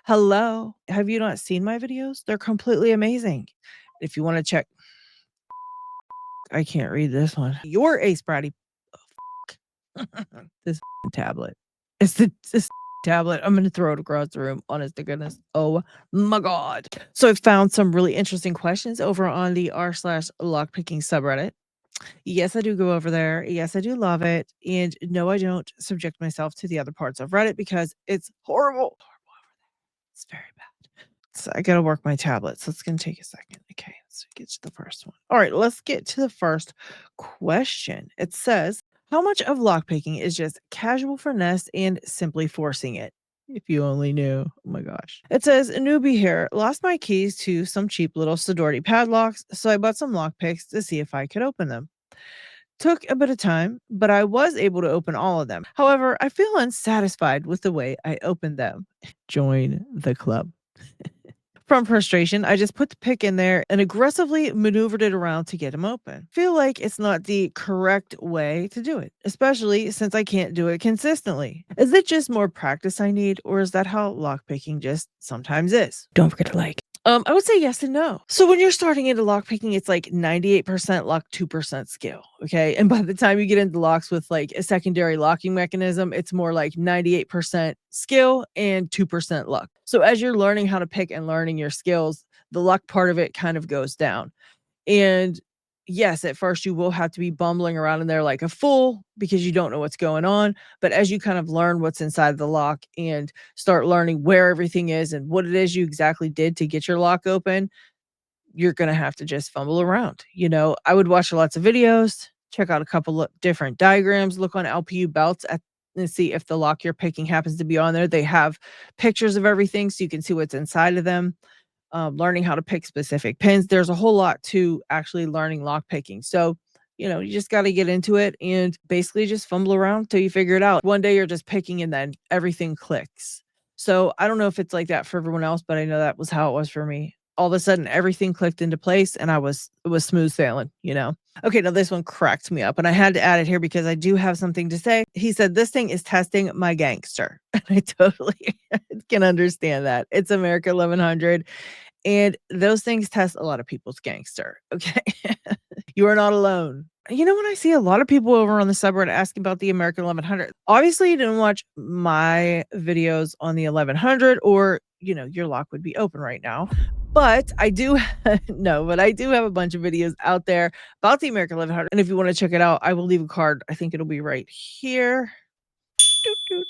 Hello. Have you not seen my videos? They're completely amazing. If you want to check, I can't read this one. Your Ace Bratty. This tablet. It's this tablet. I'm going to throw it across the room. Honest to goodness. Oh my God. So I found some really interesting questions over on the r/lockpicking subreddit. Yes, I do go over there. Yes, I do love it. And no, I don't subject myself to the other parts of Reddit because it's horrible. It's very bad. So I gotta work my tablet, so it's gonna take a second. Okay, let's get to the first one. All right, let's get to the first question. It says, how much of lockpicking is just casual finesse and simply forcing it? If you only knew. Oh my gosh. It says, newbie here, lost my keys to some cheap little Sidority padlocks, so I bought some lockpicks to see if I could open them. Took a bit of time, but I was able to open all of them. However, I feel unsatisfied with the way I opened them. Join the club. From frustration, I just put the pick in there and aggressively maneuvered it around to get him open. Feel like it's not the correct way to do it, especially since I can't do it consistently. Is it just more practice I need, or is that how lockpicking just sometimes is? Don't forget to like. I would say yes and no. So when you're starting into lockpicking, it's like 98% luck, 2% skill. Okay. And by the time you get into locks with like a secondary locking mechanism, it's more like 98% skill and 2% luck. So as you're learning how to pick and learning your skills, the luck part of it kind of goes down. And yes, at first you will have to be bumbling around in there like a fool because you don't know what's going on. But as you kind of learn what's inside the lock and start learning where everything is and what it is you exactly did to get your lock open, you're going to have to just fumble around. I would watch lots of videos, check out a couple of different diagrams, look on LPU belts and see if the lock you're picking happens to be on there. They have pictures of everything so you can see what's inside of them. Learning how to pick specific pins. There's a whole lot to actually learning lock picking. So, you just got to get into it and basically just fumble around till you figure it out. One day you're just picking and then everything clicks. So I don't know if it's like that for everyone else, but I know that was how it was for me. All of a sudden everything clicked into place and it was smooth sailing. Okay, now this one cracked me up and I had to add it here because I do have something to say. He said, this thing is testing my gangster. And I totally can understand that. It's America 1100. And those things test a lot of people's gangster. Okay. You are not alone. When I see a lot of people over on the subreddit asking about the American 1100, obviously you didn't watch my videos on the 1100 or, your lock would be open right now. But I do no, but I do have a bunch of videos out there about the American 1100. And if you want to check it out, I will leave a card. I think it'll be right here. Doot, doot.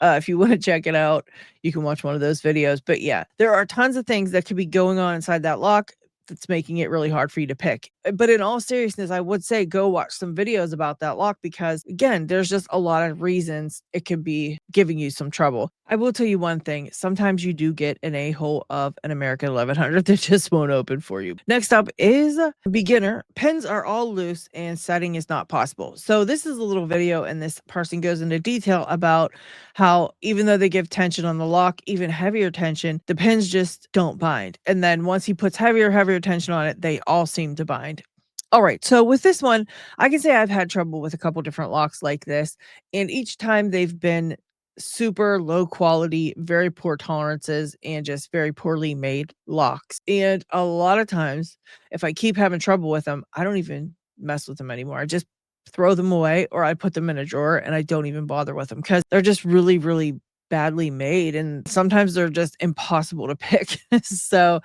If you want to check it out, you can watch one of those videos. But yeah, there are tons of things that could be going on inside that lock that's making it really hard for you to pick. But in all seriousness, I would say go watch some videos about that lock because, again, there's just a lot of reasons it could be giving you some trouble. I will tell you one thing. Sometimes you do get an a-hole of an American 1100 that just won't open for you. Next up is beginner. Pins are all loose and setting is not possible. So this is a little video and this person goes into detail about how even though they give tension on the lock, even heavier tension, the pins just don't bind. And then once he puts heavier tension on it, they all seem to bind. All right. So with this one, I can say I've had trouble with a couple different locks like this. And each time they've been super low quality, very poor tolerances, and just very poorly made locks. And a lot of times, if I keep having trouble with them, I don't even mess with them anymore. I just throw them away or I put them in a drawer and I don't even bother with them because they're just really, really badly made. And sometimes they're just impossible to pick. So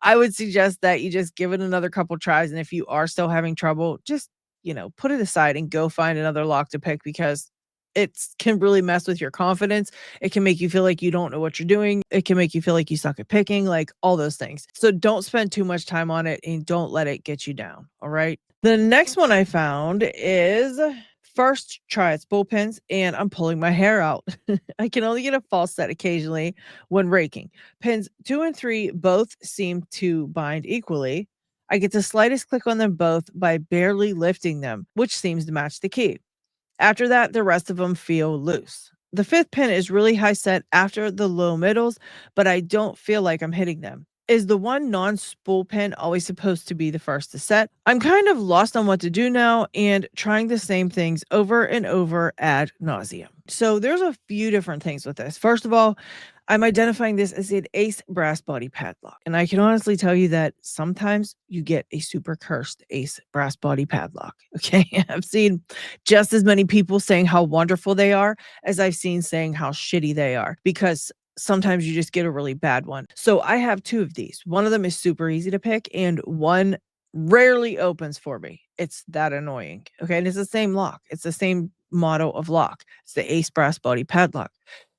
I would suggest that you just give it another couple tries. And if you are still having trouble, just, put it aside and go find another lock to pick because it can really mess with your confidence. It can make you feel like you don't know what you're doing. It can make you feel like you suck at picking, like all those things. So don't spend too much time on it and don't let it get you down. All right. The next one I found is first try its bullpens and I'm pulling my hair out. I can only get a false set occasionally when raking. Pins 2 and 3 both seem to bind equally. I get the slightest click on them both by barely lifting them, which seems to match the key. After that, the rest of them feel loose. The 5th pin is really high set after the low middles, but I don't feel like I'm hitting them. Is the one non-spool pin always supposed to be the first to set? I'm kind of lost on what to do now and trying the same things over and over ad nauseum. So there's a few different things with this. First of all, I'm identifying this as an ace brass body padlock, and I can honestly tell you that sometimes you get a super cursed ace brass body padlock, okay? I've seen just as many people saying how wonderful they are as I've seen saying how shitty they are, because sometimes you just get a really bad one. So I have 2 of these. One of them is super easy to pick, and one rarely opens for me. It's that annoying, okay? And it's the same lock. It's the same model of lock. It's the ace brass body padlock.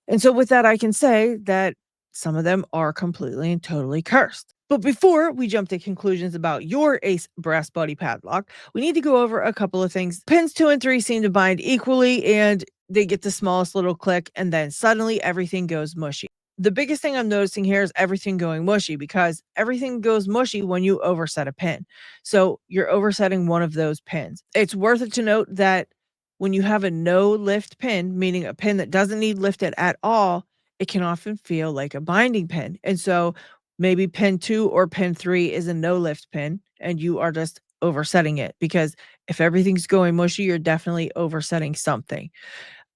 And so with that, I can say that some of them are completely and totally cursed. But before we jump to conclusions about your ace brass body padlock, we need to go over a couple of things. Pins 2 and 3 seem to bind equally, and they get the smallest little click, and then suddenly everything goes mushy. The biggest thing I'm noticing here is everything going mushy, because everything goes mushy when you overset a pin. So you're oversetting one of those pins. It's worth it to note that when you have a no lift pin, meaning a pin that doesn't need lifted at all, it can often feel like a binding pin. And so maybe pin 2 or pin 3 is a no lift pin, and you are just oversetting it, because if everything's going mushy, you're definitely oversetting something.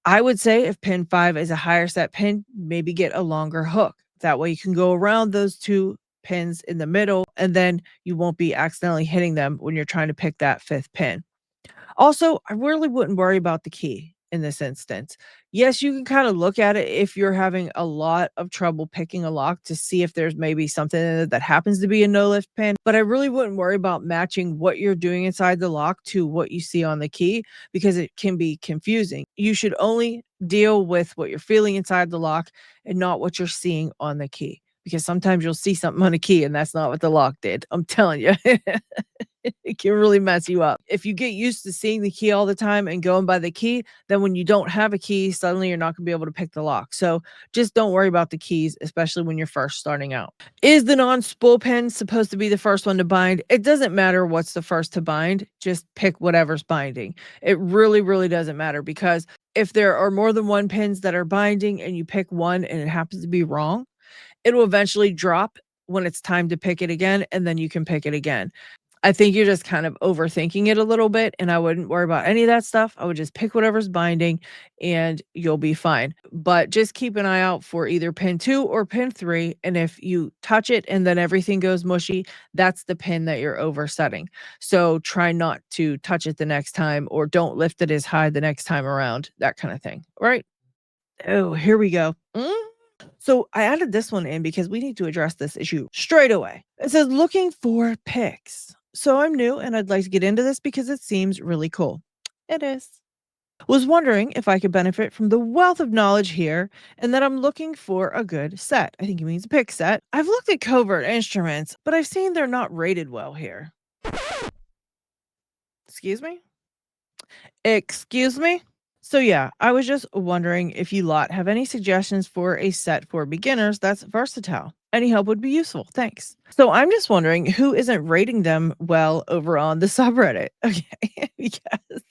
I would say if pin 5 is a higher set pin, maybe get a longer hook. That way you can go around those 2 pins in the middle, and then you won't be accidentally hitting them when you're trying to pick that 5th pin. Also, I really wouldn't worry about the key in this instance. Yes, you can kind of look at it if you're having a lot of trouble picking a lock to see if there's maybe something in it that happens to be a no lift pin, but I really wouldn't worry about matching what you're doing inside the lock to what you see on the key, because it can be confusing. You should only deal with what you're feeling inside the lock and not what you're seeing on the key, because sometimes you'll see something on a key and that's not what the lock did. I'm telling you. It can really mess you up. If you get used to seeing the key all the time and going by the key, then when you don't have a key, suddenly you're not going to be able to pick the lock. So just don't worry about the keys, especially when you're first starting out. Is the non-spool pin supposed to be the first one to bind? It doesn't matter what's the first to bind. Just pick whatever's binding. It really, really doesn't matter, because if there are more than one pins that are binding and you pick one and it happens to be wrong, it will eventually drop when it's time to pick it again, and then you can pick it again. I think you're just kind of overthinking it a little bit, and I wouldn't worry about any of that stuff. I would just pick whatever's binding and you'll be fine. But just keep an eye out for either pin 2 or pin 3. And if you touch it and then everything goes mushy, that's the pin that you're oversetting. So try not to touch it the next time, or don't lift it as high the next time around, that kind of thing. All right. Oh, here we go. So I added this one in because we need to address this issue straight away. It says looking for picks. So I'm new and I'd like to get into this because it seems really cool. It is. Was wondering if I could benefit from the wealth of knowledge here, and that I'm looking for a good set. I think he means a pick set. I've looked at covert instruments, but I've seen they're not rated well here. Excuse me? Excuse me? So yeah, I was just wondering if you lot have any suggestions for a set for beginners that's versatile. Any help would be useful. Thanks. So I'm just wondering who isn't rating them well over on the subreddit. Okay. Because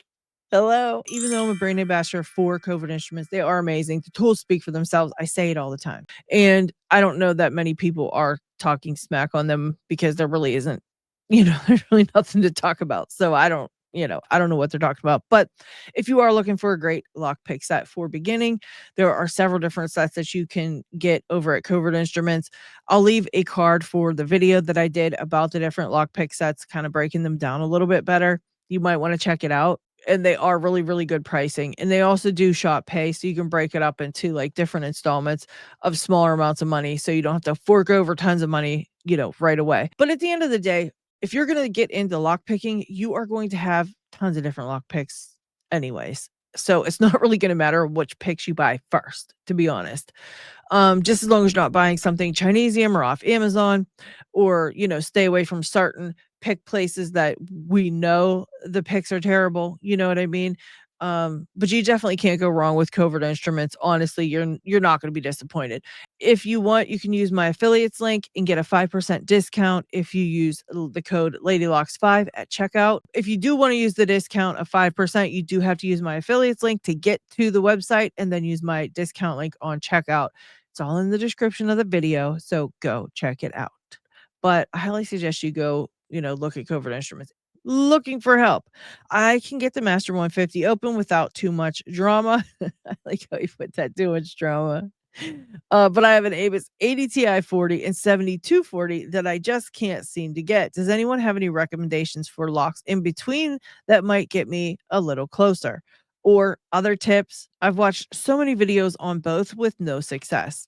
hello. Even though I'm a brand ambassador for covert instruments, they are amazing. The tools speak for themselves. I say it all the time. And I don't know that many people are talking smack on them, because there really isn't, there's really nothing to talk about. So I don't know what they're talking about. But if you are looking for a great lockpick set for beginning, there are several different sets that you can get over at Covert Instruments. I'll leave a card for the video that I did about the different lockpick sets, kind of breaking them down a little bit better. You might want to check it out. And they are really, really good pricing. And they also do shop pay. So you can break it up into like different installments of smaller amounts of money. So you don't have to fork over tons of money, right away. But at the end of the day, if you're going to get into lock picking, you are going to have tons of different lock picks anyways. So it's not really going to matter which picks you buy first, to be honest. Just as long as you're not buying something Chinesium or off Amazon, or, stay away from certain pick places that we know the picks are terrible. You know what I mean? But you definitely can't go wrong with Covert Instruments. Honestly, you're not going to be disappointed. If you want, you can use my affiliates link and get a 5% discount if you use the code LadyLocks5 at checkout. If you do want to use the discount of 5%, you do have to use my affiliates link to get to the website, and then use my discount link on checkout. It's all in the description of the video, so go check it out. But I highly suggest you go, look at Covert Instruments. Looking for help, I can get the Master 150 open without too much drama. I like how you put that, too much drama. But I have an Avis 80 Ti 40 and 7240 that I just can't seem to get. Does anyone have any recommendations for locks in between that might get me a little closer? Or other tips? I've watched so many videos on both with no success.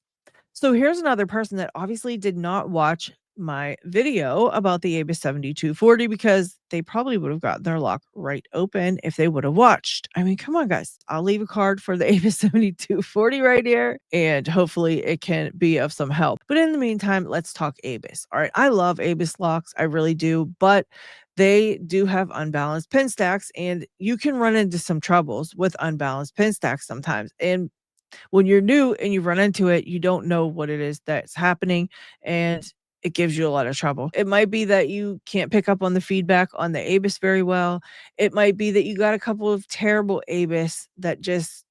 So here's another person that obviously did not watch my video about the Avis 7240 because they probably would have gotten their lock right open if they would have watched. I mean, come on, guys. I'll leave a card for the Avis 7240 right here, and hopefully it can be of some help. But in the meantime, let's talk Avis. All right. I love Avis locks. I really do. But they do have unbalanced pin stacks, and you can run into some troubles with unbalanced pin stacks sometimes. And when you're new and you run into it, you don't know what it is that's happening, and it gives you a lot of trouble. It might be that you can't pick up on the feedback on the ABIS very well. It might be that you got a couple of terrible ABIS that just,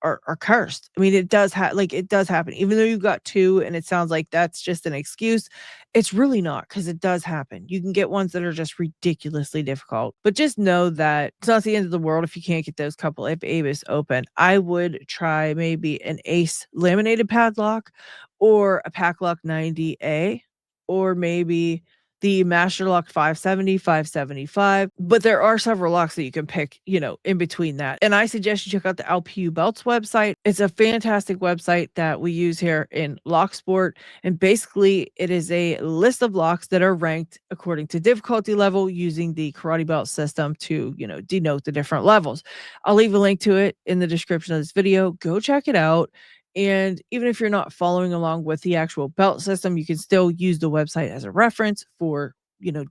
are cursed. I mean, it does happen. Even though you got two and it sounds like that's just an excuse, it's really not, because it does happen. You can get ones that are just ridiculously difficult, but just know that it's not the end of the world if you can't get those couple of Avis open. I would try maybe an Ace laminated padlock or a Packlock 90A, or maybe the Master Lock 570, 575. But there are several locks that you can pick, in between that. And I suggest you check out the LPU Belts website. It's a fantastic website that we use here in Locksport. And basically, it is a list of locks that are ranked according to difficulty level using the karate belt system to, denote the different levels. I'll leave a link to it in the description of this video. Go check it out. And even if you're not following along with the actual belt system, you can still use the website as a reference for,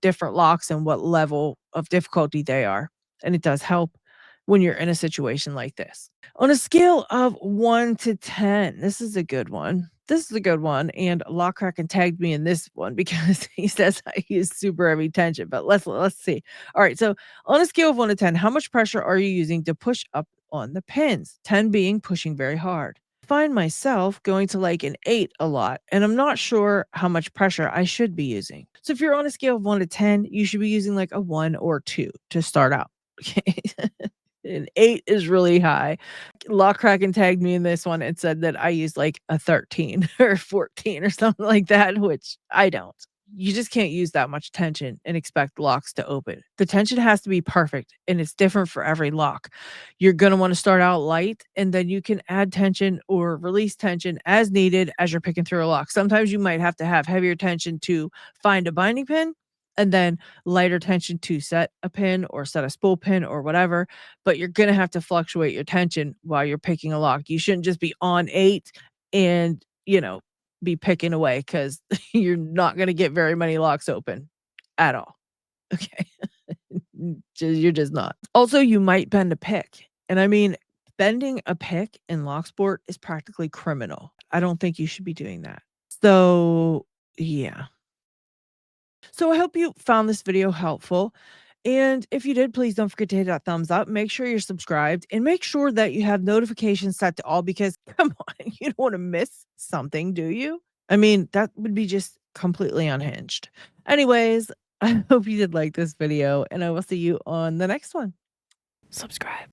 different locks and what level of difficulty they are. And it does help when you're in a situation like this. On a scale of 1 to 10, this is a good one. This is a good one. And Lockcracken tagged me in this one because he says I use super heavy tension. But let's see. All right. So on a scale of 1 to 10, how much pressure are you using to push up on the pins? 10 being pushing very hard. Find myself going to like an 8 a lot, and I'm not sure how much pressure I should be using. So if you're on a scale of 1 to 10, you should be using like a 1 or 2 to start out. Okay. An 8 is really high. Lockcracken tagged me in this one and said that I use like a 13 or 14 or something like that, which I don't. You just can't use that much tension and expect locks to open. The tension has to be perfect, and it's different for every lock. You're going to want to start out light, and then you can add tension or release tension as needed as you're picking through a lock. Sometimes you might have to have heavier tension to find a binding pin, and then lighter tension to set a pin or set a spool pin or whatever. But you're going to have to fluctuate your tension while you're picking a lock. You shouldn't just be on 8 and, be picking away, because you're not going to get very many locks open at all. Okay. You're just not. Also, you might bend a pick. And I mean, bending a pick in Locksport is practically criminal. I don't think you should be doing that. So, yeah. So I hope you found this video helpful. And if you did, please don't forget to hit that thumbs up. Make sure you're subscribed and make sure that you have notifications set to all, because come on, you don't want to miss something, do you? I mean, that would be just completely unhinged. Anyways, I hope you did like this video, and I will see you on the next one. Subscribe.